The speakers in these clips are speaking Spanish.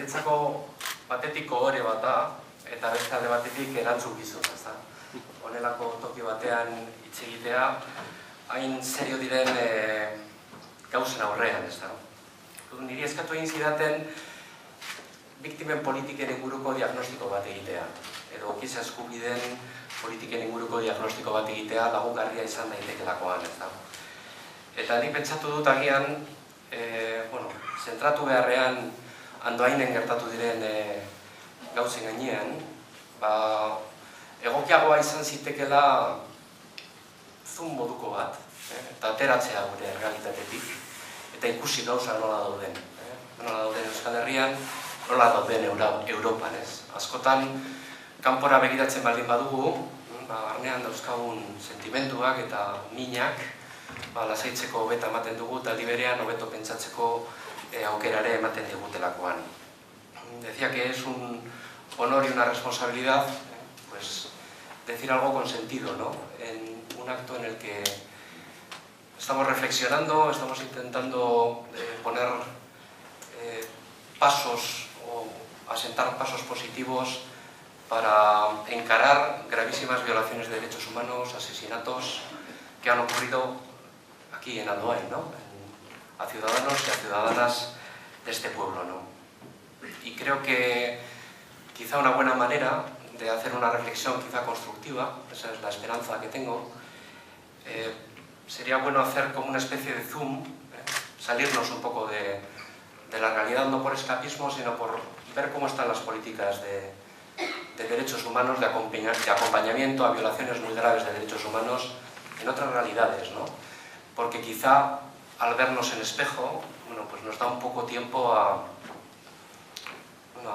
niretzako batetik ohore bat da, eta beste alde batetik erantzukizuna, ezta? Honelako toki batean hitz egitea, hain serio diren gauzen aurrean, ezta? Niri eskatu egin zidaten biktimen politiken inguruko diagnostiko bat egitea, edo giza eskubideen politiken inguruko diagnostiko bat egitea lagungarria izan daitekeelakoan, ezta? Eta nik pentsatu dut agian, zentratu beharrean Andoainen gertatu diren gauzen gainean, egokiagoa izan zitekeela zoom moduko bat, eta ateratzea gure realitatetik, eta ikusi gauza nola dauden. Nola dauden Euskal Herrian, nola dauden Europan, ez? Askotan, kanpora begiratzen baldin badugu, barnean dauzkagun sentimenduak eta minak, lasaitzeko hobeta ematen dugu, eta aldi berean hobeto pentsatzeko aukerare ematen digutelakoan. Decía que es un honor y una responsabilidad decir algo con sentido, ¿no? En un acto en el que estamos reflexionando, estamos intentando poner pasos o asentar pasos positivos para encarar gravísimas violaciones de derechos humanos, asesinatos que han ocurrido aquí en Andoain, ¿no? A ciudadanos y a ciudadanas de este pueblo, ¿no? Y creo que quizá una buena manera de hacer una reflexión quizá constructiva, esa es la esperanza que tengo, sería bueno hacer como una especie de zoom, salirnos un poco de la realidad, no por escapismo, sino por ver cómo están las políticas de derechos humanos, de acompañamiento a violaciones muy graves de derechos humanos en otras realidades, ¿no? Porque quizá al vernos en espejo, pues nos da un poco tiempo a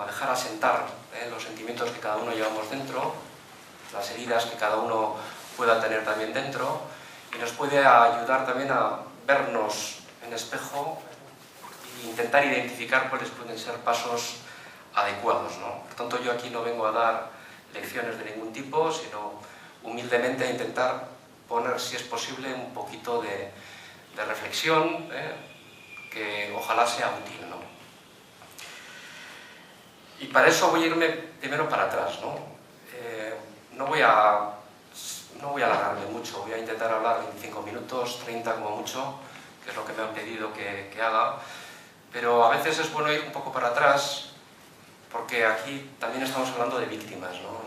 dejar asentar los sentimientos que cada uno llevamos dentro, las heridas que cada uno pueda tener también dentro, y nos puede ayudar también a vernos en espejo e intentar identificar cuáles pueden ser pasos adecuados, ¿no? Por tanto, yo aquí no vengo a dar lecciones de ningún tipo, sino humildemente a intentar poner, si es posible, un poquito de reflexión, que ojalá sea útil, ¿no? Y para eso voy a irme primero para atrás, ¿no? No voy a alargarme mucho, voy a intentar hablar 25 minutos, 30 como mucho, que es lo que me han pedido que haga, pero a veces es bueno ir un poco para atrás, porque aquí también estamos hablando de víctimas, ¿no?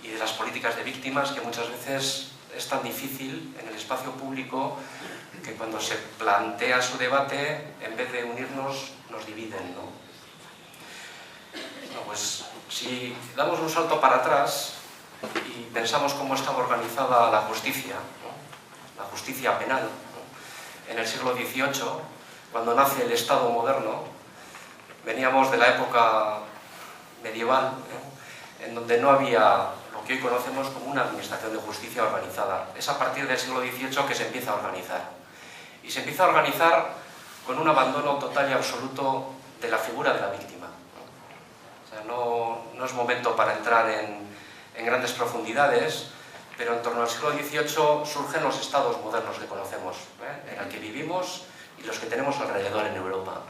Y de las políticas de víctimas, que muchas veces es tan difícil en el espacio público que cuando se plantea su debate, en vez de unirnos, nos dividen, ¿no? Pues si damos un salto para atrás y pensamos cómo estaba organizada la justicia, ¿no? La justicia penal, ¿no? En el siglo XVIII, cuando nace el Estado moderno, veníamos de la época medieval, en donde no había lo que hoy conocemos como una administración de justicia organizada. Es a partir del siglo XVIII que se empieza a organizar. Y se empieza a organizar con un abandono total y absoluto de la figura de la víctima. O sea, no es momento para entrar en grandes profundidades, pero en torno al siglo XVIII surgen los estados modernos que conocemos, en el que vivimos y los que tenemos alrededor en Europa.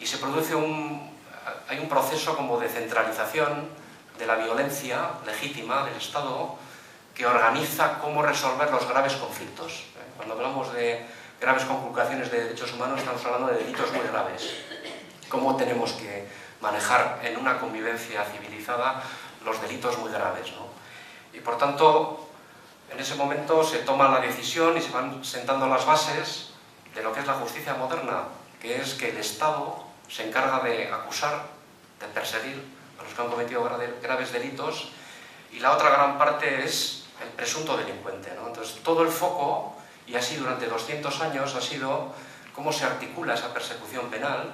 Y se produce hay un proceso como de centralización de la violencia legítima del Estado que organiza cómo resolver los graves conflictos. Cuando hablamos de graves conculcaciones de derechos humanos, estamos hablando de delitos muy graves. Cómo tenemos que manejar en una convivencia civilizada los delitos muy graves, ¿no? Y por tanto, en ese momento se toma la decisión y se van sentando las bases de lo que es la justicia moderna, que es que el Estado se encarga de acusar, de perseguir a los que han cometido graves delitos, y la otra gran parte es el presunto delincuente, ¿no? Entonces, todo el foco, y así durante 200 años, ha sido cómo se articula esa persecución penal,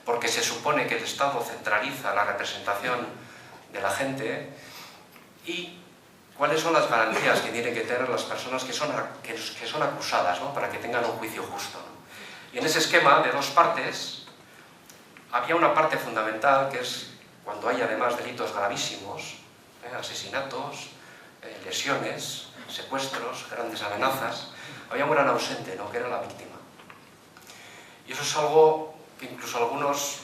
porque se supone que el Estado centraliza la representación de la gente, y cuáles son las garantías que tienen que tener las personas que son acusadas, ¿no? Para que tengan un juicio justo, ¿no? Y en ese esquema de dos partes, había una parte fundamental que es cuando hay además delitos gravísimos, asesinatos, lesiones, secuestros, grandes amenazas, había un gran ausente, ¿no? Que era la víctima. Y eso es algo que incluso algunos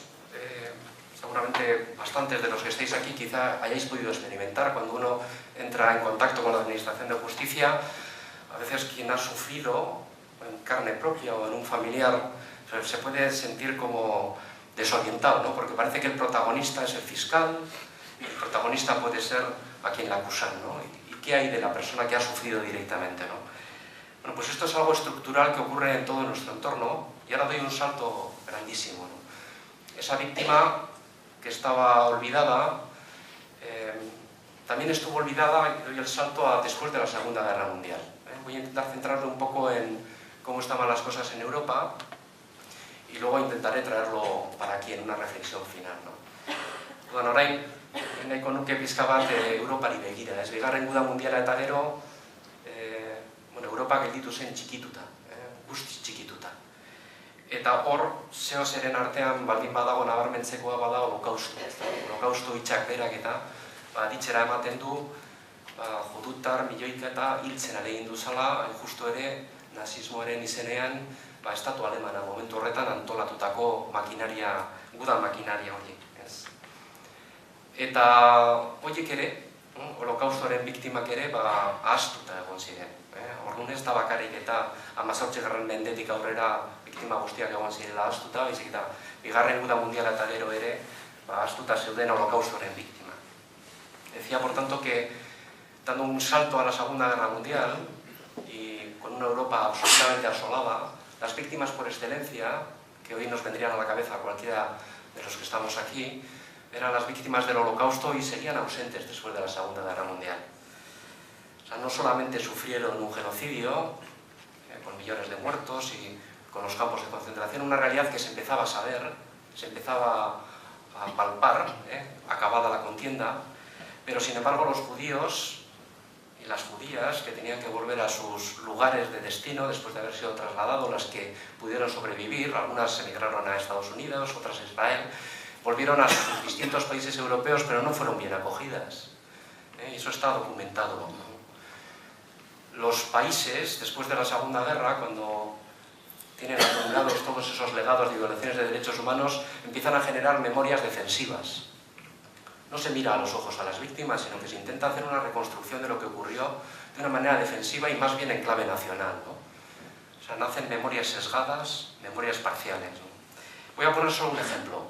seguramente bastantes de los que estáis aquí quizá hayáis podido experimentar cuando uno entra en contacto con la administración de justicia. A veces quien ha sufrido en carne propia o en un familiar se puede sentir como desorientado, ¿no? Porque parece que el protagonista es el fiscal, y el protagonista puede ser a quien la acusan, ¿no? ¿Y qué hay de la persona que ha sufrido directamente, ¿no? Bueno, pues esto es algo estructural que ocurre en todo nuestro entorno, y ahora doy un salto grandísimo, ¿no? Esa víctima que estaba olvidada, también estuvo olvidada, y doy el salto a después de la Segunda Guerra Mundial. Voy a intentar centrarme un poco en cómo estaban las cosas en Europa, y luego intentaré traerlo para aquí en una reflexión final, ¿no? Bueno, orain, nahiko nuke pizka bat Europari begira, ez bigarren guda mundiala eta gero, Europa gelditu zen txikituta, guztiz txikituta. Eta hor, zeo zeren artean baldin badago nabarmentzekoa bada holokaustu. Holokaustu hitxak berak eta ditzera ematen du judutar, milioika eta hiltzen alegin duzala, justu ere nazismoaren izenean estatu alemana momentu horretan antolatutako makinaria, gudan makinaria horiek. Eta horiek ere, holokaustoaren biktimak ere ahaztuta egon ziren. Orduan ez da bakarrik eta 18. mendetik aurrera biktima guztiak egon zirela ahaztuta, baizik eta bigarren guda mundiala eta gero ere ahaztuta zeuden holokaustoaren biktima. Decía, por tanto, que dando un salto a la Segunda Guerra Mundial y con una Europa absolutamente asolada, las víctimas por excelencia, que hoy nos vendrían a la cabeza a cualquiera de los que estamos aquí, eran las víctimas del Holocausto y serían ausentes después de la Segunda Guerra Mundial. O sea, no solamente sufrieron un genocidio, con millones de muertos y con los campos de concentración, una realidad que se empezaba a saber, se empezaba a palpar, acabada la contienda, pero sin embargo los judíos y las judías que tenían que volver a sus lugares de destino después de haber sido trasladados, las que pudieron sobrevivir, algunas emigraron a Estados Unidos, otras a Israel, volvieron a sus distintos países europeos, pero no fueron bien acogidas. Y eso está documentado. Los países, después de la Segunda Guerra, cuando tienen acumulados todos esos legados de violaciones de derechos humanos, empiezan a generar memorias defensivas. No se mira a los ojos a las víctimas, sino que se intenta hacer una reconstrucción de lo que ocurrió de una manera defensiva y más bien en clave nacional, ¿no? O sea, nacen memorias sesgadas, memorias parciales, ¿no? Voy a poner solo un ejemplo,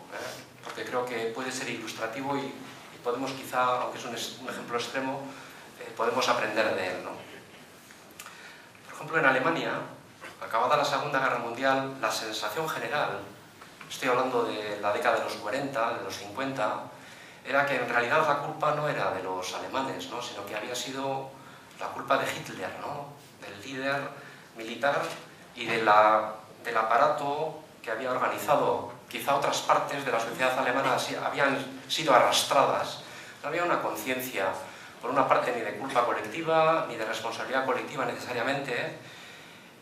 porque creo que puede ser ilustrativo y podemos quizá, aunque es un ejemplo extremo, podemos aprender de él, ¿no? Por ejemplo, en Alemania, acabada la Segunda Guerra Mundial, la sensación general, estoy hablando de la década de los 40, de los 50, era que en realidad la culpa no era de los alemanes, ¿no? Sino que había sido la culpa de Hitler, ¿no? Del líder militar y del aparato que había organizado. Quizá otras partes de la sociedad alemana habían sido arrastradas. No había una conciencia, por una parte, ni de culpa colectiva, ni de responsabilidad colectiva necesariamente,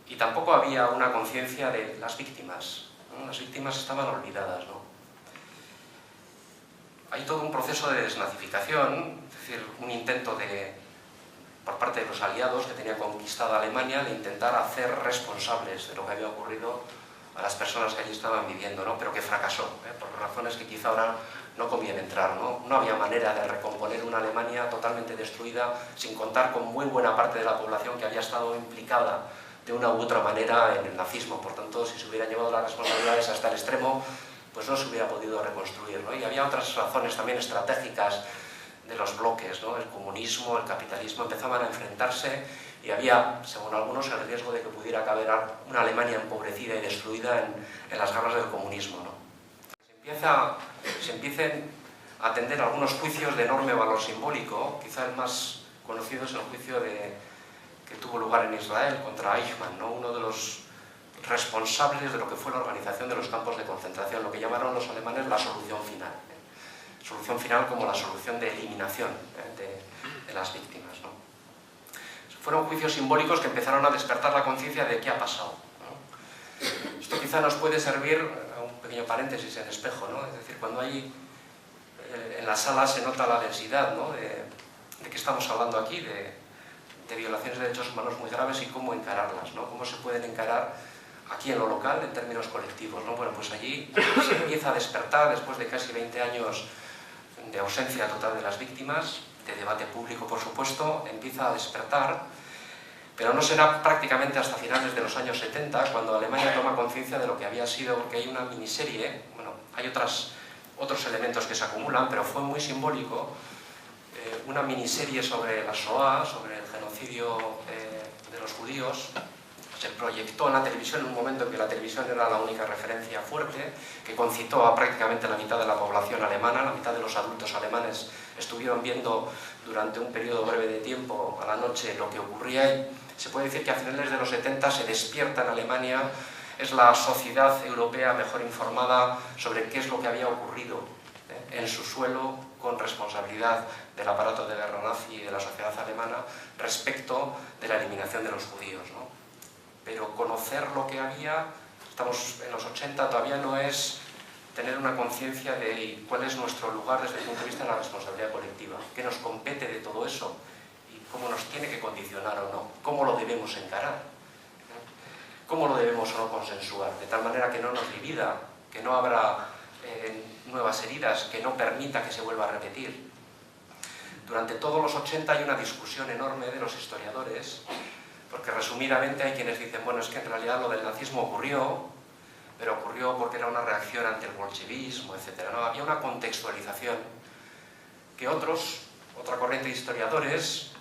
y tampoco había una conciencia de las víctimas, ¿no? Las víctimas estaban olvidadas, ¿no? Hay todo un proceso de desnazificación, es decir, un intento por parte de los aliados que tenía conquistada Alemania de intentar hacer responsables de lo que había ocurrido a las personas que allí estaban viviendo, ¿no? Pero que fracasó, por razones que quizá ahora no conviene entrar, ¿no? No había manera de recomponer una Alemania totalmente destruida sin contar con muy buena parte de la población que había estado implicada de una u otra manera en el nazismo. Por tanto, si se hubieran llevado las responsabilidades hasta el extremo, pues no se hubiera podido reconstruir, ¿no? Y había otras razones también estratégicas de los bloques, ¿no? El comunismo, el capitalismo empezaban a enfrentarse y había, según algunos, el riesgo de que pudiera caber una Alemania empobrecida y destruida en las garras del comunismo, ¿no? Se empiecen a atender algunos juicios de enorme valor simbólico. Quizá el más conocido es el juicio que tuvo lugar en Israel contra Eichmann, ¿no? Uno de los responsables de lo que fue la organización de los campos de concentración, lo que llamaron los alemanes la solución final. Solución final como la solución de eliminación de las víctimas, ¿no? Fueron juicios simbólicos que empezaron a despertar la conciencia de qué ha pasado, ¿no? Esto quizá nos puede servir, un pequeño paréntesis en espejo, ¿no? Es decir, cuando hay en la sala se nota la densidad, ¿no? de qué estamos hablando aquí, de violaciones de derechos humanos muy graves y cómo encararlas, ¿no? Cómo se pueden encarar aquí en lo local, en términos colectivos, ¿no? Bueno, pues allí se empieza a despertar, después de casi 20 años de ausencia total de las víctimas, de debate público, por supuesto, empieza a despertar, pero no será prácticamente hasta finales de los años 70 cuando Alemania toma conciencia de lo que había sido, porque hay una miniserie, bueno, hay otros elementos que se acumulan, pero fue muy simbólico, una miniserie sobre la Shoah, sobre el genocidio de los judíos. Se proyectó en la televisión en un momento en que la televisión era la única referencia fuerte, que concitó a prácticamente la mitad de la población alemana, la mitad de los adultos alemanes estuvieron viendo durante un periodo breve de tiempo a la noche lo que ocurría, y se puede decir que a finales de los 70 se despierta en Alemania, es la sociedad europea mejor informada sobre qué es lo que había ocurrido en su suelo con responsabilidad del aparato de guerra nazi y de la sociedad alemana respecto de la eliminación de los judíos, ¿no? Pero conocer lo que había, estamos en los 80, todavía no es tener una conciencia de cuál es nuestro lugar desde el punto de vista de la responsabilidad colectiva, qué nos compete de todo eso y cómo nos tiene que condicionar o no, cómo lo debemos encarar, cómo lo debemos o no consensuar, de tal manera que no nos divida, que no habrá nuevas heridas, que no permita que se vuelva a repetir. Durante todos los 80 hay una discusión enorme de los historiadores, porque resumidamente hay quienes dicen, bueno, es que en realidad lo del nazismo ocurrió, pero ocurrió porque era una reacción ante el bolchevismo, etc. ¿no? Había una contextualización que otra corriente de historiadores,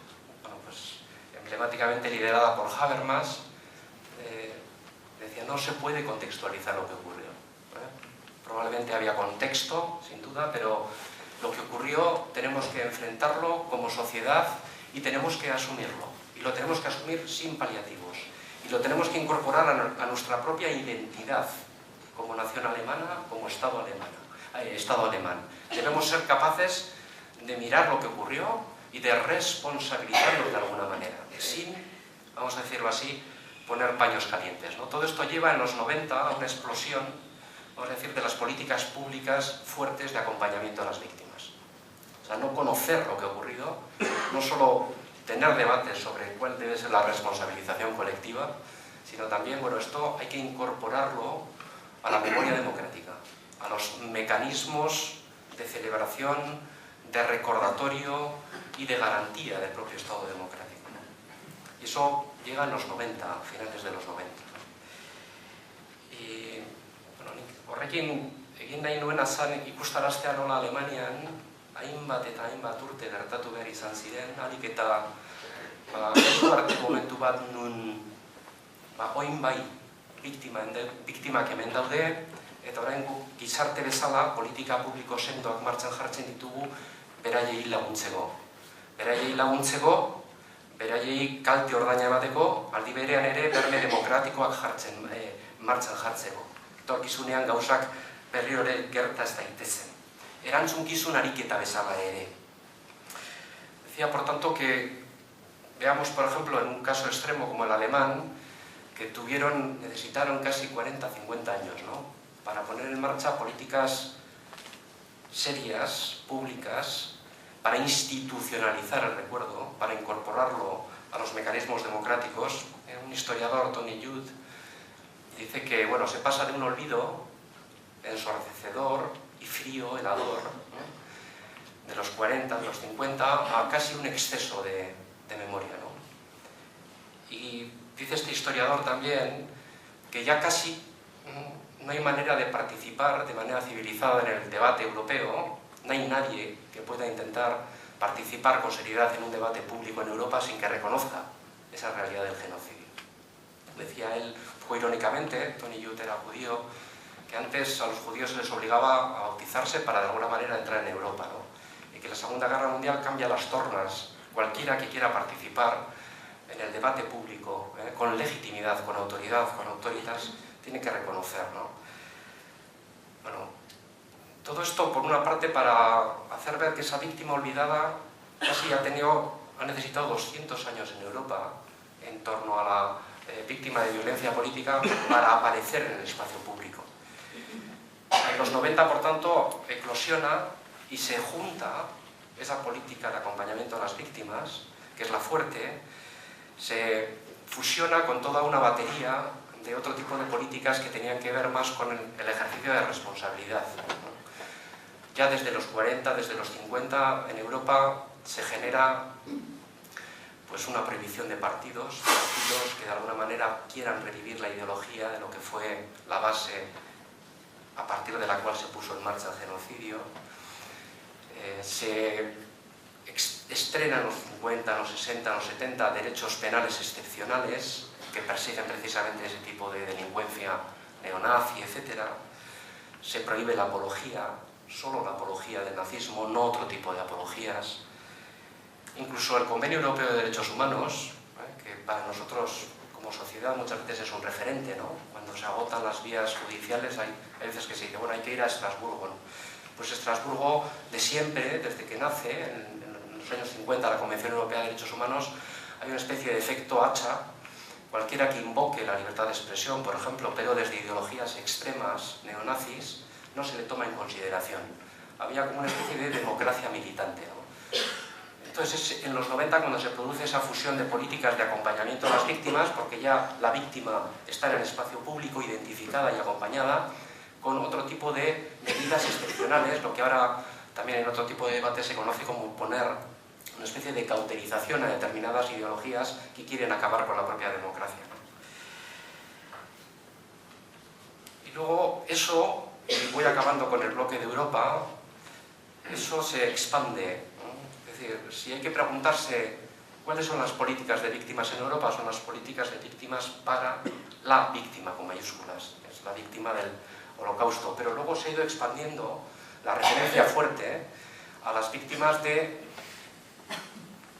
bueno, pues, emblemáticamente liderada por Habermas, decía, no se puede contextualizar lo que ocurrió. Probablemente había contexto, sin duda, pero lo que ocurrió tenemos que enfrentarlo como sociedad y tenemos que asumirlo. Y lo tenemos que asumir sin paliativos. Y lo tenemos que incorporar a nuestra propia identidad como nación alemana, como Estado alemán. Debemos ser capaces de mirar lo que ocurrió y de responsabilizarnos de alguna manera, sin, vamos a decirlo así, poner paños calientes, ¿no? Todo esto lleva en los 90 a una explosión, vamos a decir, de las políticas públicas fuertes de acompañamiento a las víctimas. O sea, no conocer lo que ha ocurrido, no solo tener debates sobre cuál debe ser la responsabilización colectiva, sino también, bueno, esto hay que incorporarlo a la memoria democrática, a los mecanismos de celebración, de recordatorio y de garantía del propio Estado democrático, ¿no? Y eso llega en los 90, a finales de los 90. Y, bueno, horrekin egin nahi nuena zan ikustaraztea nola Alemanian hainbat eta hainbat urte gertatu behar izan ziren, ahalik eta heldu arte momentu bat nun oin bai biktimak hemen daude, eta orain guk gizarte bezala politika publiko sendoak martxan jartzen ditugu beraiei laguntzeko. Beraiei kalte ordaina emateko, aldi berean ere berme demokratikoak martxan jartzeko. Etorkizunean gauzak berri hori gerta ez daitezen. Erantzunkizun ariketa bezala ere. Decía, por tanto, que veamos, por ejemplo, en un caso extremo como el alemán, que necesitaron casi 40, 50 años, ¿no?, para poner en marcha políticas serias, públicas, para institucionalizar el recuerdo, para incorporarlo a los mecanismos democráticos. Un historiador, Tony Judt, dice que, bueno, se pasa de un olvido ensordecedor y frío, helador, ¿no?, de los 40, de los 50, a casi un exceso de memoria, ¿no? Y dice este historiador también que ya casi no hay manera de participar de manera civilizada en el debate europeo, no hay nadie que pueda intentar participar con seriedad en un debate público en Europa sin que reconozca esa realidad del genocidio. Decía él, fue irónicamente, Tony Judt era judío, que antes a los judíos se les obligaba a bautizarse para de alguna manera entrar en Europa, ¿no? Y que la Segunda Guerra Mundial cambia las tornas. Cualquiera que quiera participar en el debate público, con legitimidad, con autoridad, con autoritas, tiene que reconocer, ¿no? Bueno, todo esto por una parte para hacer ver que esa víctima olvidada casi ha necesitado 200 años en Europa en torno a la víctima de violencia política para aparecer en el espacio público. En los 90, por tanto, eclosiona y se junta esa política de acompañamiento a las víctimas, que es la fuerte, se fusiona con toda una batería de otro tipo de políticas que tenían que ver más con el ejercicio de responsabilidad, ¿no? Ya desde los 40, desde los 50, en Europa se genera pues una prohibición de partidos que de alguna manera quieran revivir la ideología de lo que fue la base a partir de la cual se puso en marcha el genocidio. Se estrena en los 50, en los 60, en los 70 derechos penales excepcionales que persiguen precisamente ese tipo de delincuencia neonazi, etc. Se prohíbe la apología, solo la apología del nazismo, no otro tipo de apologías. Incluso el Convenio Europeo de Derechos Humanos, que para nosotros como sociedad muchas veces es un referente, ¿no? Cuando se agotan las vías judiciales hay veces que se dice, bueno, hay que ir a Estrasburgo, ¿no? Pues Estrasburgo, de siempre, desde que nace, en los años 50, la Convención Europea de Derechos Humanos, hay una especie de efecto hacha. Cualquiera que invoque la libertad de expresión, por ejemplo, pero desde ideologías extremas neonazis, no se le toma en consideración. Había como una especie de democracia militante, ¿no? Entonces es en los 90 cuando se produce esa fusión de políticas de acompañamiento a las víctimas, porque ya la víctima está en el espacio público, identificada y acompañada, con otro tipo de medidas excepcionales, lo que ahora también en otro tipo de debate se conoce como poner una especie de cauterización a determinadas ideologías que quieren acabar con la propia democracia, ¿no? Y luego eso, y voy acabando con el bloque de Europa, eso se expande, ¿no? Es decir, si hay que preguntarse cuáles son las políticas de víctimas en Europa, son las políticas de víctimas para la víctima, con mayúsculas, es la víctima del Holocausto, pero luego se ha ido expandiendo la referencia fuerte a las víctimas de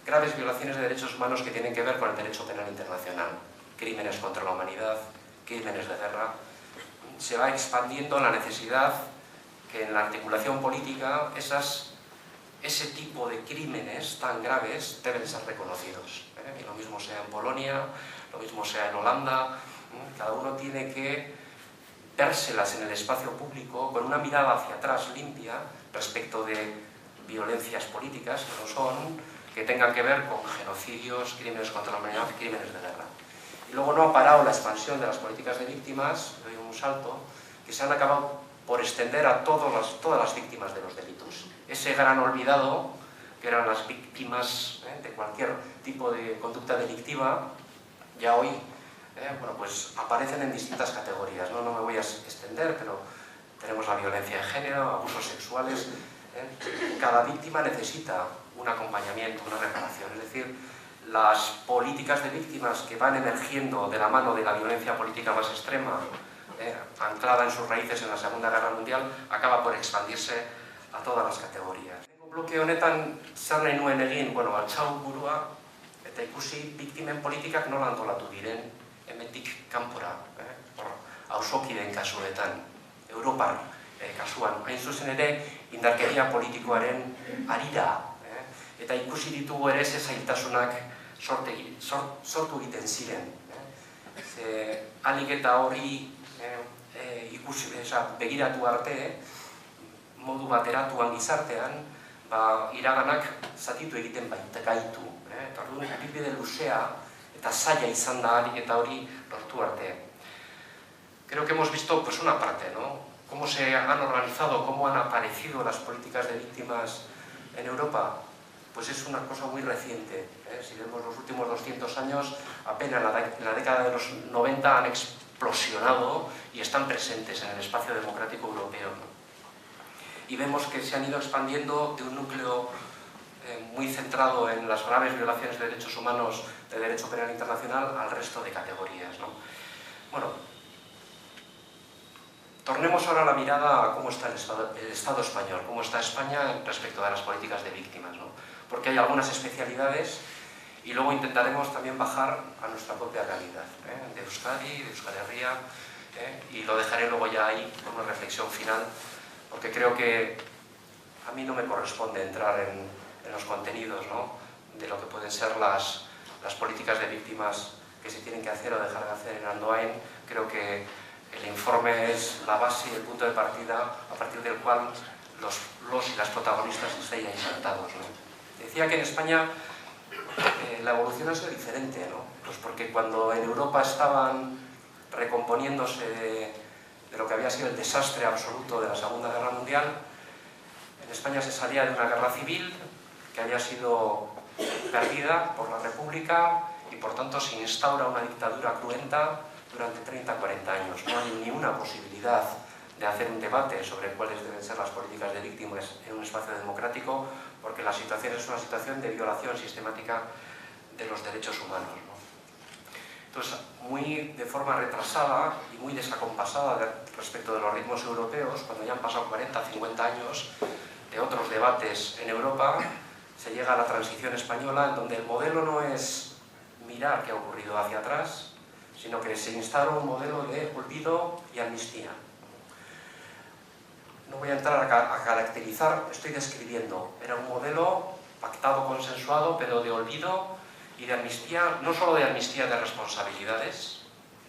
graves violaciones de derechos humanos que tienen que ver con el derecho penal internacional, crímenes contra la humanidad, crímenes de guerra. Se va expandiendo la necesidad que en la articulación política ese tipo de crímenes tan graves deben ser reconocidos, ¿eh? Y lo mismo sea en Polonia, lo mismo sea en Holanda, cada uno tiene que vérselas en el espacio público con una mirada hacia atrás limpia respecto de violencias políticas que no son, que tengan que ver con genocidios, crímenes contra la humanidad, crímenes de guerra. Y luego no ha parado la expansión de las políticas de víctimas, doy un salto, que se han acabado por extender a todas las víctimas de los delitos. Ese gran olvidado, que eran las víctimas de cualquier tipo de conducta delictiva, ya hoy bueno, pues aparecen en distintas categorías, ¿no? No me voy a extender, pero tenemos la violencia de género, abusos sexuales. Cada víctima necesita un acompañamiento, una reparación. Es decir, las políticas de víctimas que van emergiendo de la mano de la violencia política más extrema, anclada en sus raíces en la Segunda Guerra Mundial, acaba por expandirse a todas las categorías. Bloke honetan zer nahi nuen egin, bueno, altxau burua, eta ikusi biktimen politikak nola antolatu diren hemendik kanpora, auzokideen kasuetan, Europar kasuan, hain zuzen ere indarkeria politikoaren harira, eta ikusi ditugu ere ze zailtasunak sortu egiten ziren. Ahalik eta hori begiratu arte, modu bateratuan gizartean, iraganak zatitu egiten gaitu. Eta orduan, ibilbide luzea eta zaila izan da ahalik eta hori lortu arte. Creo que hemos visto pues una parte, ¿no? Cómo se han organizado, cómo han aparecido las políticas de víctimas en Europa. Pues es una cosa muy reciente. Si vemos los últimos 200 años, apenas en la década de los 90 han explosionado y están presentes en el espacio democrático europeo, ¿no? Y vemos que se han ido expandiendo de un núcleo muy centrado en las graves violaciones de derechos humanos de derecho penal internacional al resto de categorías, ¿no? Bueno, tornemos ahora la mirada a cómo está el Estado español, cómo está España respecto a las políticas de víctimas, ¿no? Porque hay algunas especialidades y luego intentaremos también bajar a nuestra propia realidad, de Euskadi, de Euskal Herria, y lo dejaré luego ya ahí con una reflexión final, porque creo que a mí no me corresponde entrar en los contenidos, ¿no?, de lo que pueden ser las políticas de víctimas que se tienen que hacer o dejar de hacer en Andoain. Creo que el informe es la base y el punto de partida a partir del cual los y las protagonistas estén insertados, ¿no? Decía que en España la evolución ha sido diferente, ¿no? Pues porque cuando en Europa estaban recomponiéndose de lo que había sido el desastre absoluto de la Segunda Guerra Mundial. En España se salía de una guerra civil que había sido perdida por la República y por tanto se instaura una dictadura cruenta durante 30-40 años. No hay ni una posibilidad de hacer un debate sobre cuáles deben ser las políticas de víctimas en un espacio democrático, porque la situación es una situación de violación sistemática de los derechos humanos, ¿no? Entonces, muy de forma retrasada y muy desacompasada respecto de los ritmos europeos, cuando ya han pasado 40-50 años de otros debates en Europa, se llega a la transición española, en donde el modelo no es mirar qué ha ocurrido hacia atrás, sino que se instaura un modelo de olvido y amnistía. No voy a entrar a caracterizar, estoy describiendo. Era un modelo pactado, consensuado, pero de olvido y de amnistía, no solo de amnistía de responsabilidades,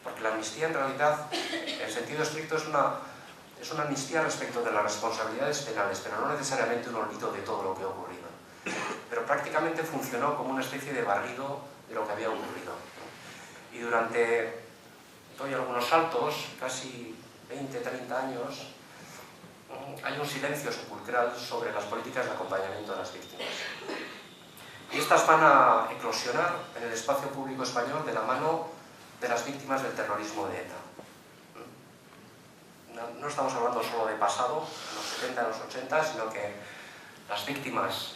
porque la amnistía en realidad, en sentido estricto, es una amnistía respecto de las responsabilidades penales, pero no necesariamente un olvido de todo lo que ha ocurrido. Pero prácticamente funcionó como una especie de barrido de lo que había ocurrido. Y durante, doy algunos saltos, casi 20-30 años, hay un silencio sepulcral sobre las políticas de acompañamiento a las víctimas. Y estas van a eclosionar en el espacio público español de la mano de las víctimas del terrorismo de ETA. No estamos hablando solo de pasado, en los 70, en los 80, sino que las víctimas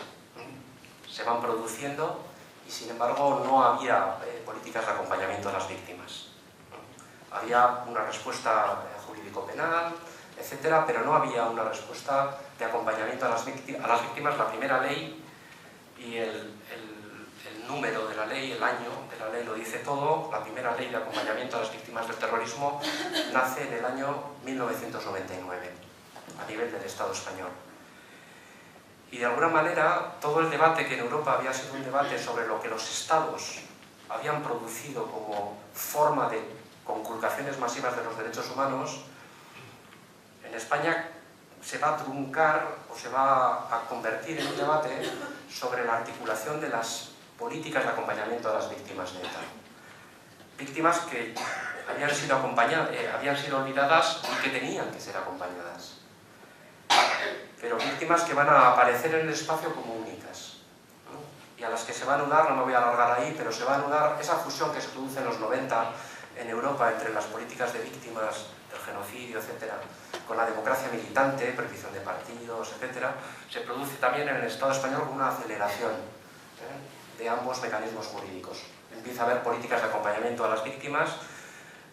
se van produciendo y, sin embargo, no había políticas de acompañamiento a las víctimas. Había una respuesta jurídico-penal, etcétera, pero no había una respuesta de acompañamiento a las víctimas. La primera ley y el número de la ley, el año de la ley lo dice todo. La primera ley de acompañamiento a las víctimas del terrorismo nace en el año 1999, a nivel del Estado español. Y de alguna manera, todo el debate que en Europa había sido un debate sobre lo que los Estados habían producido como forma de conculcaciones masivas de los derechos humanos, en España se va a truncar o se va a convertir en un debate sobre la articulación de las políticas de acompañamiento a las víctimas de ETA. Víctimas que habían sido olvidadas y que tenían que ser acompañadas. Pero víctimas que van a aparecer en el espacio como únicas, ¿no? Y a las que se va a anudar, no me voy a alargar ahí, pero se va a anudar esa fusión que se produce en los 90 en Europa entre las políticas de víctimas del genocidio, etcétera, con la democracia militante, prohibición de partidos, etcétera, se produce también en el Estado español con una aceleración de ambos mecanismos jurídicos. Empieza a haber políticas de acompañamiento a las víctimas,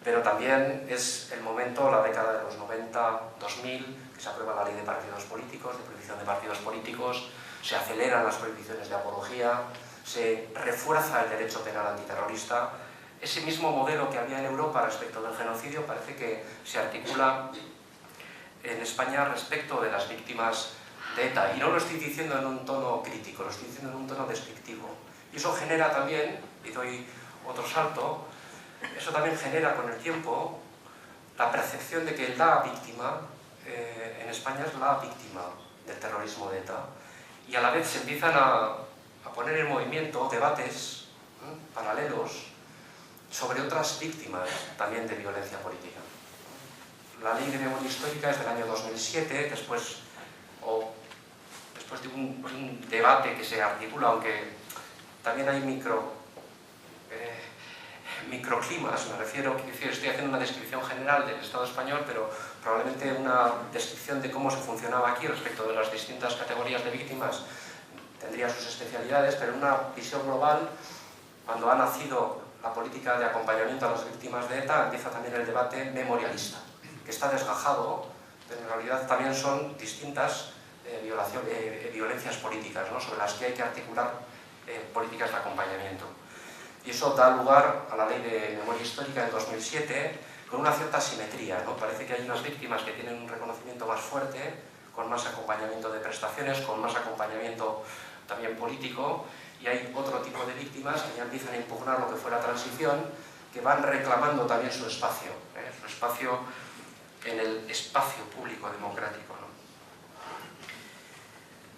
pero también es el momento, la década de los 90, 2000, que se aprueba la ley de partidos políticos, de prohibición de partidos políticos, se aceleran las prohibiciones de apología, se refuerza el derecho penal antiterrorista. Ese mismo modelo que había en Europa respecto del genocidio parece que se articula en España respecto de las víctimas de ETA. Y no lo estoy diciendo en un tono crítico, lo estoy diciendo en un tono descriptivo. Y eso genera también, y doy otro salto, eso también genera con el tiempo la percepción de que la víctima en España es la víctima del terrorismo de ETA. Y a la vez se empiezan a poner en movimiento debates paralelos sobre otras víctimas también de violencia política. La ley de memoria histórica es del año 2007, después de un debate que se articula, aunque también hay microclimas, me refiero, estoy haciendo una descripción general del Estado español, pero probablemente una descripción de cómo se funcionaba aquí respecto de las distintas categorías de víctimas tendría sus especialidades, pero en una visión global, cuando ha nacido la política de acompañamiento a las víctimas de ETA, empieza también el debate memorialista, que está desgajado, pero en realidad también son distintas violencias políticas, ¿no?, sobre las que hay que articular políticas de acompañamiento. Y eso da lugar a la ley de memoria histórica del 2007 con una cierta simetría, ¿no? Parece que hay unas víctimas que tienen un reconocimiento más fuerte, con más acompañamiento de prestaciones, con más acompañamiento también político, y hay otro tipo de víctimas que ya empiezan a impugnar lo que fue la transición, que van reclamando también su espacio en el espacio público democrático, ¿no?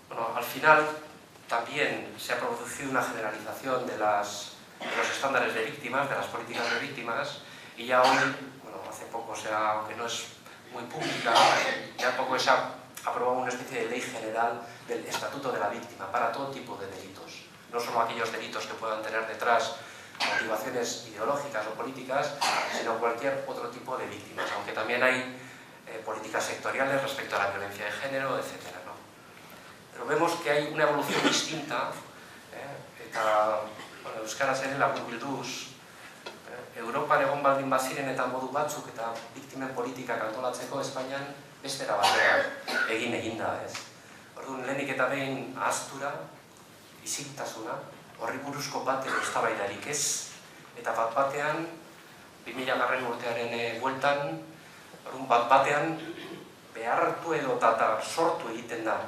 Bueno, al final también se ha producido una generalización de los estándares de víctimas, de las políticas de víctimas, y ya hoy, bueno, tampoco aunque no es muy pública, ya poco se ha aprobado una especie de ley general del Estatuto de la Víctima para todo tipo de delitos. No solo aquellos delitos que puedan tener detrás motivaciones ideológicas o políticas, sino cualquier otro tipo de víctimas, aunque también hay políticas sectoriales respecto a la violencia de género, etc. ¿no? Pero vemos que hay una evolución distinta, eta euskaraz ere laburbilduz, Europan egon baldin baziren eta modu batzuk eta biktimen politikak antolatzeko Espainian beste era batean egin da, ez? Orduan, lehenik eta behin ahaztura, isiltasuna, horri buruzko bat eztabaidarik ez, eta bat-batean, 2000 urtearen bueltan, bat-batean behartu edo eta sortu egiten da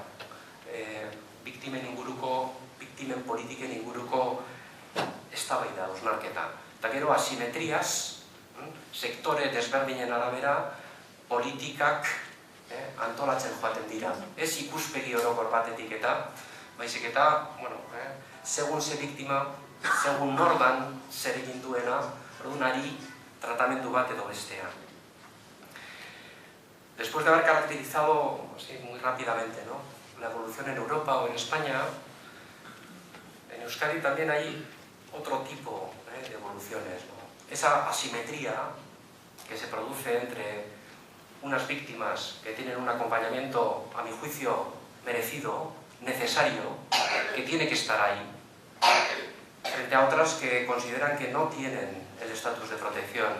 biktimen inguruko, biktimen politiken inguruko eztabaida, osnarketa. Eta gero asimetriaz, sektore desberdinen arabera, politikak antolatzen joaten dira. Ez ikuspegi orokor batetik eta, baizik eta, segun ze biktima, segun nordan zer egin duena, ordunari tratamendu bat edo bestea. Después de haber caracterizado muy rápidamente, ¿no?, la evolución en Europa o en España, en Euskadi también hay otro tipo de evoluciones, ¿no? Esa asimetría que se produce entre unas víctimas que tienen un acompañamiento, a mi juicio, merecido, necesario, que tiene que estar ahí, frente a otras que consideran que no tienen el estatus de protección,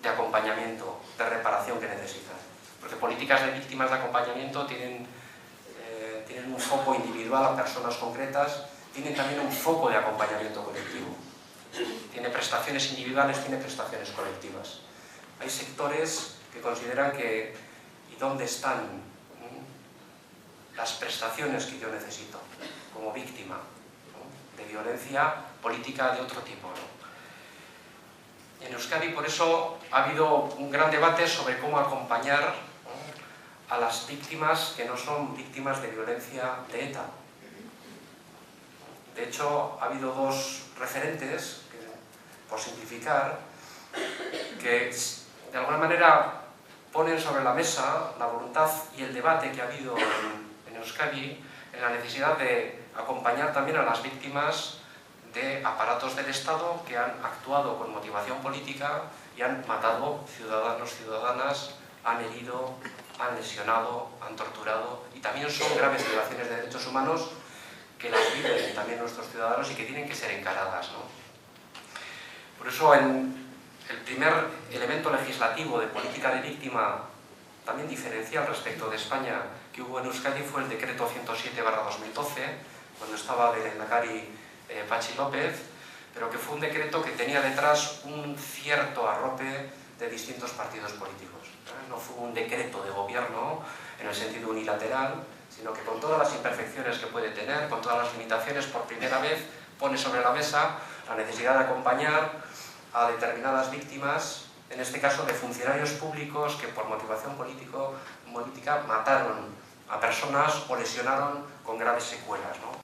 de acompañamiento, de reparación que necesitan. Porque políticas de víctimas de acompañamiento tienen un foco individual a personas concretas, tienen también un foco de acompañamiento colectivo. Tiene prestaciones individuales, tiene prestaciones colectivas. Hay sectores que consideran que ¿y dónde están las prestaciones que yo necesito como víctima, ¿no?, de violencia política de otro tipo, ¿no? En Euskadi, por eso, ha habido un gran debate sobre cómo acompañar, ¿no?, a las víctimas que no son víctimas de violencia de ETA. De hecho, ha habido dos referentes, por simplificar, que de alguna manera ponen sobre la mesa la voluntad y el debate que ha habido en Euskadi en la necesidad de acompañar también a las víctimas de aparatos del Estado que han actuado con motivación política y han matado ciudadanos, ciudadanas, han herido, han lesionado, han torturado, y también son graves violaciones de derechos humanos que las viven también nuestros ciudadanos y que tienen que ser encaradas, ¿no? Por eso, el primer elemento legislativo de política de víctima, también diferencial respecto de España, que hubo en Euskadi fue el decreto 107/2012, cuando estaba de lehendakari Patxi López, pero que fue un decreto que tenía detrás un cierto arrope de distintos partidos políticos. No fue un decreto de gobierno en el sentido unilateral, sino que con todas las imperfecciones que puede tener, con todas las limitaciones, por primera vez pone sobre la mesa la necesidad de acompañar a determinadas víctimas, en este caso de funcionarios públicos que por motivación política mataron a personas o lesionaron con graves secuelas, ¿no?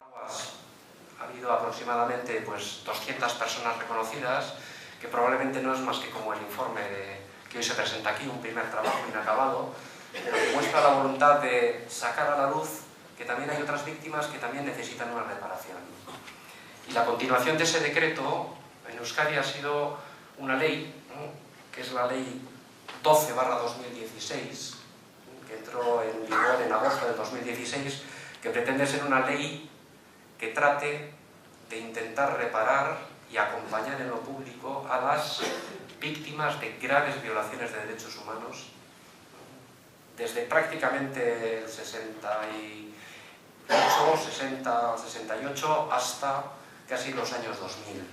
Ha habido aproximadamente 200 personas reconocidas, que probablemente no es más que como el informe que hoy se presenta aquí, un primer trabajo inacabado, pero que muestra la voluntad de sacar a la luz que también hay otras víctimas que también necesitan una reparación. Y la continuación de ese decreto en Euskadi ha sido una ley, ¿no?, que es la ley 12/2016, que entró en vigor en agosto del 2016, que pretende ser una ley que trate de intentar reparar y acompañar en lo público a las víctimas de graves violaciones de derechos humanos, desde prácticamente el 68 hasta casi los años 2000.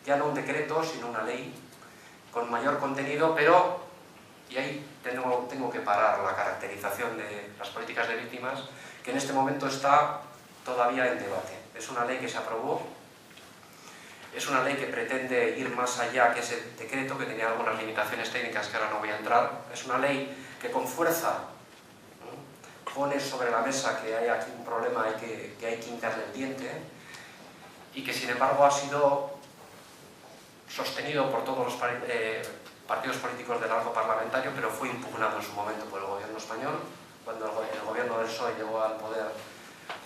Ya no un decreto, sino una ley con mayor contenido, pero, y ahí tengo que parar la caracterización de las políticas de víctimas, que en este momento está todavía en debate. Es una ley que se aprobó, es una ley que pretende ir más allá que ese decreto, que tenía algunas limitaciones técnicas que ahora no voy a entrar. Es una ley que con fuerza, ¿no?, pone sobre la mesa que hay aquí un problema que hay que hincarle el diente, y que sin embargo ha sido sostenido por todos partidos políticos del arco parlamentario, pero fue impugnado en su momento por el gobierno español. Cuando el gobierno del PSOE llegó al poder,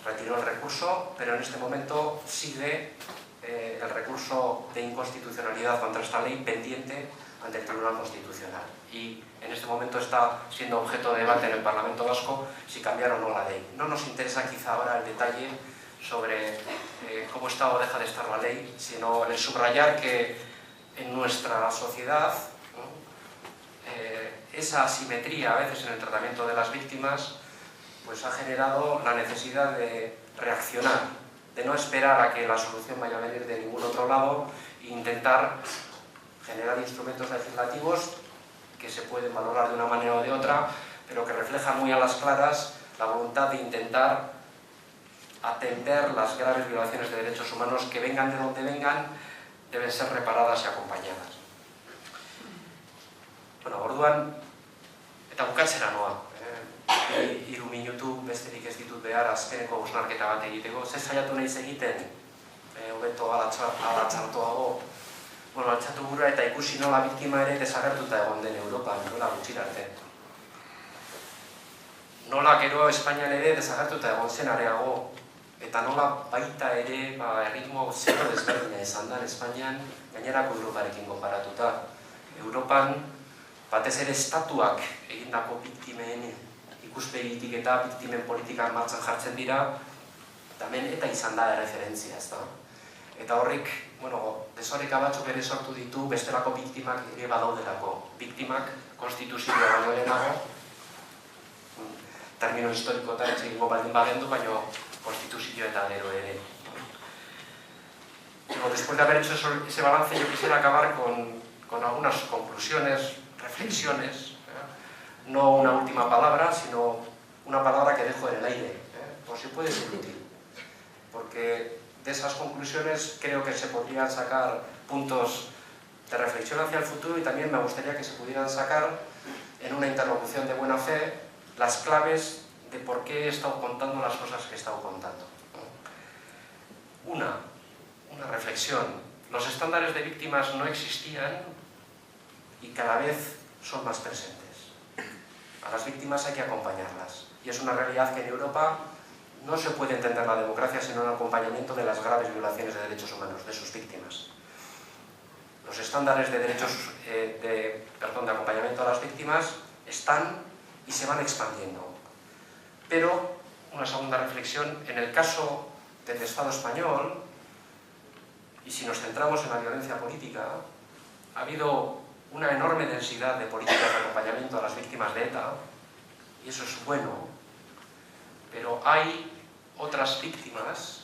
retiró el recurso, pero en este momento sigue el recurso de inconstitucionalidad contra esta ley pendiente ante el Tribunal Constitucional. Y en este momento está siendo objeto de debate en el Parlamento Vasco si cambiar o no la ley. No nos interesa quizá ahora el detalle sobre cómo está o deja de estar la ley, sino el subrayar que en nuestra sociedad, ¿no?, esa asimetría a veces en el tratamiento de las víctimas pues ha generado la necesidad de reaccionar, de no esperar a que la solución vaya a venir de ningún otro lado e intentar generar instrumentos legislativos que se pueden valorar de una manera o de otra, pero que reflejan muy a las claras la voluntad de intentar atender las graves violaciones de derechos humanos que vengan de donde vengan, deben ser reparadas y acompañadas. Bueno, orduan, eta bukatzera noa. Hiru minutu besterik ez ditut behar azkeneko hausnarketa bat egiteko. Ze saiatu naiz egiten, hobeto ala txartoago, bueno, altxatu gura eta ikusi nola biktima ere desagertuta egon den Europan, nola gutxira arte. Nola gero Espainian ere desagertuta egon zen areago, eta nola baita ere erritmo zero desberdina izan da Espainian gainerako Europarekin konparatuta. Europan batez ere estatuak egindako biktimen ikuspegitik eta biktimen politikak martxan jartzen dira, eta izan da erreferentzia, ezta? Eta horrek, bueno, desoreka batzuk ere sortu ditu bestelako biktimak ere badaudelako. Biktimak konstituzioa baino lehenago, termino historikoetan ez egingo baldin bagendu, baino konstituzio eta gero ere. Después de haber hecho ese balance, yo quisiera acabar con algunas conclusiones, reflexiones, no una última palabra, sino una palabra que dejo en el aire, por si puede ser útil. Porque de esas conclusiones creo que se podrían sacar puntos de reflexión hacia el futuro y también me gustaría que se pudieran sacar en una interlocución de buena fe las claves de por qué he estado contando las cosas que he estado contando. Una reflexión. Los estándares de víctimas no existían y cada vez son más presentes. A las víctimas hay que acompañarlas. Y es una realidad que en Europa no se puede entender la democracia sin un acompañamiento de las graves violaciones de derechos humanos, de sus víctimas. Los estándares de derechos de acompañamiento a las víctimas están y se van expandiendo. Pero, una segunda reflexión, en el caso del Estado español, y si nos centramos en la violencia política, ha habido una enorme densidad de políticas de acompañamiento a las víctimas de ETA, y eso es bueno, pero hay otras víctimas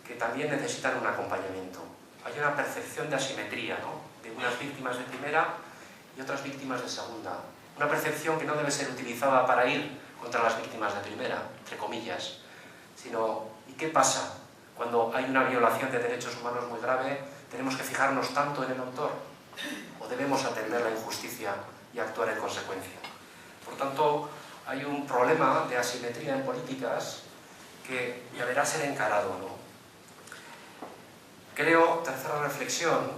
que también necesitan un acompañamiento. Hay una percepción de asimetría, ¿no?, de unas víctimas de primera y otras víctimas de segunda. Una percepción que no debe ser utilizada para ir contra las víctimas de primera, entre comillas, sino ¿y qué pasa cuando hay una violación de derechos humanos muy grave? ¿Tenemos que fijarnos tanto en el autor o debemos atender la injusticia y actuar en consecuencia? Por tanto, hay un problema de asimetría en políticas que deberá ser encarado, ¿no? Creo, tercera reflexión,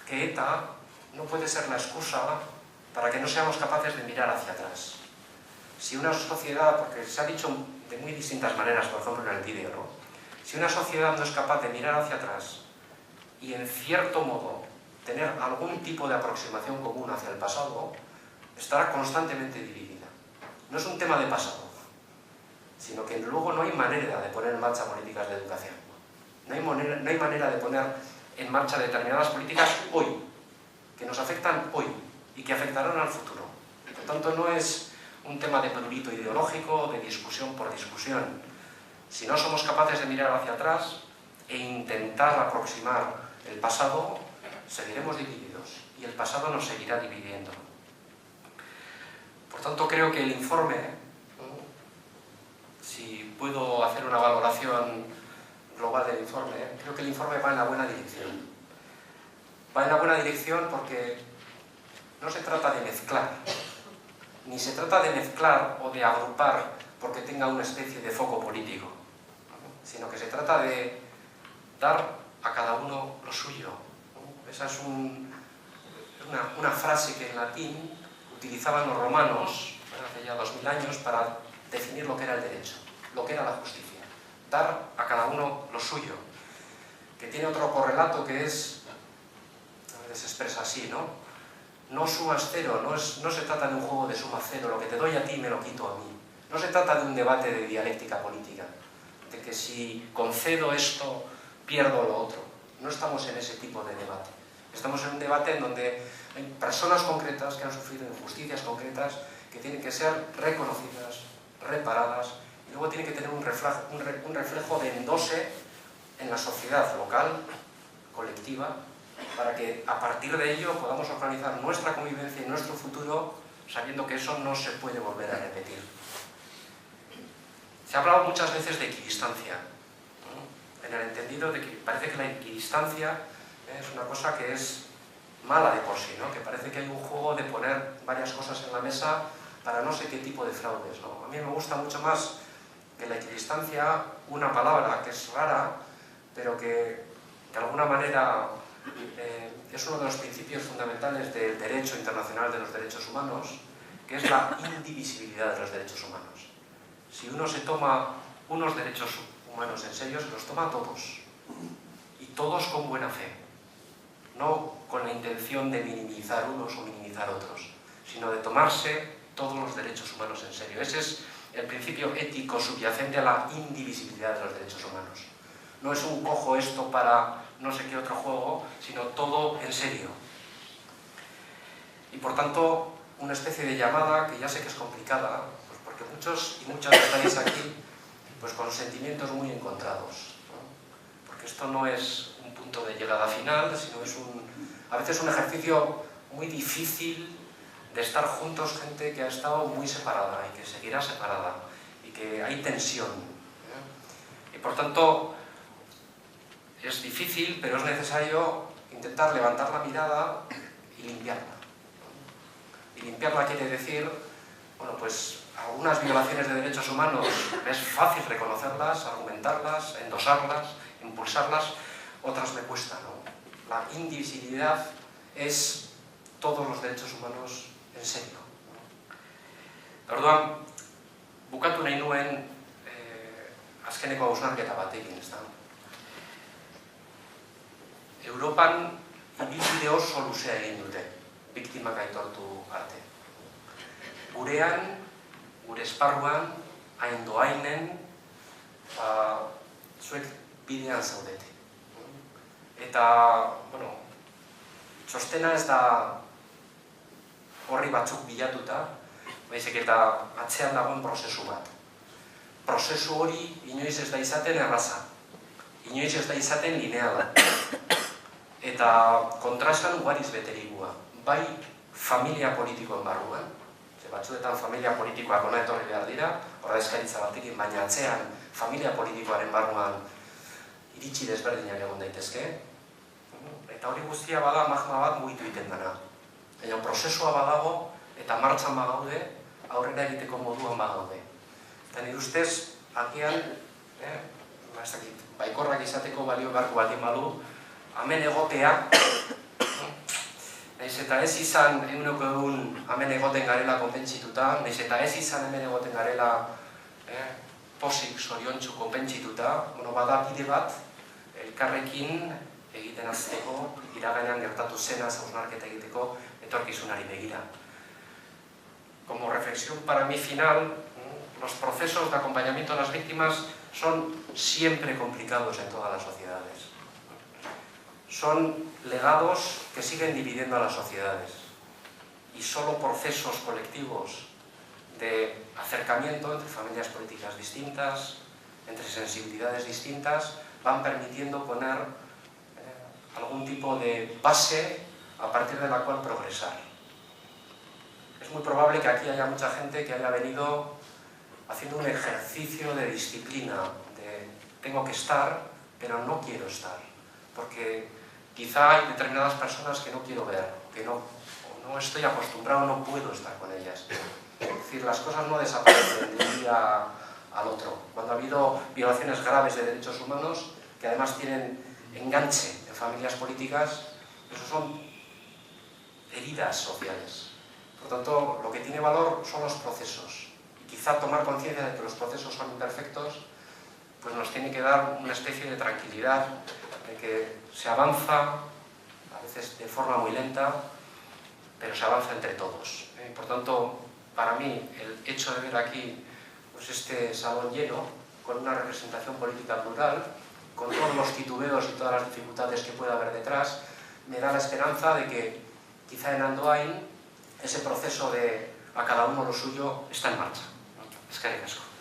que ETA no puede ser la excusa para que no seamos capaces de mirar hacia atrás. Si una sociedad, porque se ha dicho de muy distintas maneras, por ejemplo en el vídeo, ¿no?, si una sociedad no es capaz de mirar hacia atrás y en cierto modo tener algún tipo de aproximación común hacia el pasado, estará constantemente dividida. No es un tema de pasado, sino que luego no hay manera de poner en marcha políticas de educación. No hay manera de poner en marcha determinadas políticas hoy, que nos afectan hoy y que afectarán al futuro. Por tanto, no es un tema de prurito ideológico, de discusión por discusión. Si no somos capaces de mirar hacia atrás e intentar aproximar el pasado, seguiremos divididos y el pasado nos seguirá dividiendo. Por tanto, creo que el informe, si puedo hacer una valoración global del informe, creo que el informe va en la buena dirección. Va en la buena dirección porque no se trata de mezclar, ni se trata de mezclar o de agrupar porque tenga una especie de foco político, sino que se trata de dar a cada uno lo suyo. Esa es una frase que utilizaban los romanos, hace ya 2000 años, para definir lo que era el derecho, lo que era la justicia. Dar a cada uno lo suyo, que tiene otro correlato que es, a veces se expresa así, ¿no? No sumas cero, no se trata de un juego de suma cero, lo que te doy a ti me lo quito a mí. No se trata de un debate de dialéctica política, de que si concedo esto, pierdo lo otro. No estamos en ese tipo de debate. Estamos en un debate en donde hay personas concretas que han sufrido injusticias concretas que tienen que ser reconocidas, reparadas, y luego tienen que tener un reflejo de endose en la sociedad local, colectiva, para que a partir de ello podamos organizar nuestra convivencia y nuestro futuro sabiendo que eso no se puede volver a repetir. Se ha hablado muchas veces de equidistancia, ¿no? En el entendido de que parece que la equidistancia es una cosa que es mala de por sí, ¿no? Que parece que hay un juego de poner varias cosas en la mesa para no sé qué tipo de fraudes, ¿no? A mí me gusta mucho más que la equidistancia, una palabra que es rara, pero que de alguna manera es uno de los principios fundamentales del derecho internacional de los derechos humanos, que es la indivisibilidad de los derechos humanos. Si uno se toma unos derechos humanos en serio, se los toma todos, y todos con buena fe, no con la intención de minimizar unos o minimizar otros, sino de tomarse todos los derechos humanos en serio. Ese es el principio ético subyacente a la indivisibilidad de los derechos humanos. No es un cojo esto para no sé qué otro juego, sino todo en serio. Y por tanto, una especie de llamada que ya sé que es complicada, pues porque muchos y muchas estáis aquí pues con sentimientos muy encontrados, ¿no? Porque esto no es un punto de llegada final, sino es a veces un ejercicio muy difícil de estar juntos, gente que ha estado muy separada y que seguirá separada y que hay tensión, ¿eh? Y por tanto es difícil, pero es necesario intentar levantar la mirada y limpiarla. Y limpiarla quiere decir, bueno, pues algunas violaciones de derechos humanos es fácil reconocerlas, argumentarlas, endosarlas, impulsarlas, otras me cuesta, ¿no? La indivisibilidad es todos los derechos humanos en serio. Orduan, bukatu nahi nuen azkeneko hausnarketa batekin, ezta? Europan ibilbide oso luzea egin dute, biktimak aitortu arte. Gurean, gure esparruan, hain doainen, zuek bidean zaudete. Eta, bueno, txostena ez da horri batzuk bilatuta, baizik eta atzean dagoen prozesu bat. Prozesu hori inoiz ez da izaten erraza, inoiz ez da izaten lineala. Eta kontrasan ugariz beterikua, bai familia politikoen barruan, batzuetan familia politikoak ona etorri behar dira, ordezkaritza batekin, baina atzean familia politikoaren barruan iritsi desberdinak egon daitezke, eta hori guztia bada magma bat mugitu egiten dena. Baina prozesua badago eta martxan bagaude, aurrera egiteko moduan bagaude. Eta nire ustez, agian, baikorrak izateko balio beharko baldin badu, hemen egotea, nahiz eta ez izan eguneko egun hemen egoten garela konpentsituta, nahiz eta ez izan hemen egoten garela posik, zoriontsu konpentsituta, bada bide bat, elkarrekin egiten azteko, iraganean gertatu zenaz hausnarketa egiteko, etorkizunari begira. Como reflexión para mí final, los procesos de acompañamiento a las víctimas son siempre complicados en todas las sociedades. Son legados que siguen dividiendo a las sociedades. Y solo procesos colectivos de acercamiento entre familias políticas distintas, entre sensibilidades distintas, van permitiendo poner algún tipo de base a partir de la cual progresar. Es muy probable que aquí haya mucha gente que haya venido haciendo un ejercicio de disciplina, de tengo que estar, pero no quiero estar, porque quizá hay determinadas personas que no quiero ver, que no estoy acostumbrado, no puedo estar con ellas. Es decir, las cosas no desaparecen de un día al otro. Cuando ha habido violaciones graves de derechos humanos, que además tienen enganche en familias políticas, eso son heridas sociales. Por tanto, lo que tiene valor son los procesos. Y quizá tomar conciencia de que los procesos son imperfectos, pues nos tiene que dar una especie de tranquilidad, de que se avanza, a veces de forma muy lenta, pero se avanza entre todos. Por tanto, para mí, el hecho de ver aquí pues este salón lleno, con una representación política plural, con todos los titubeos y todas las dificultades que pueda haber detrás, me da la esperanza de que quizá en Andoain ese proceso de a cada uno lo suyo está en marcha. Eskerrik asko.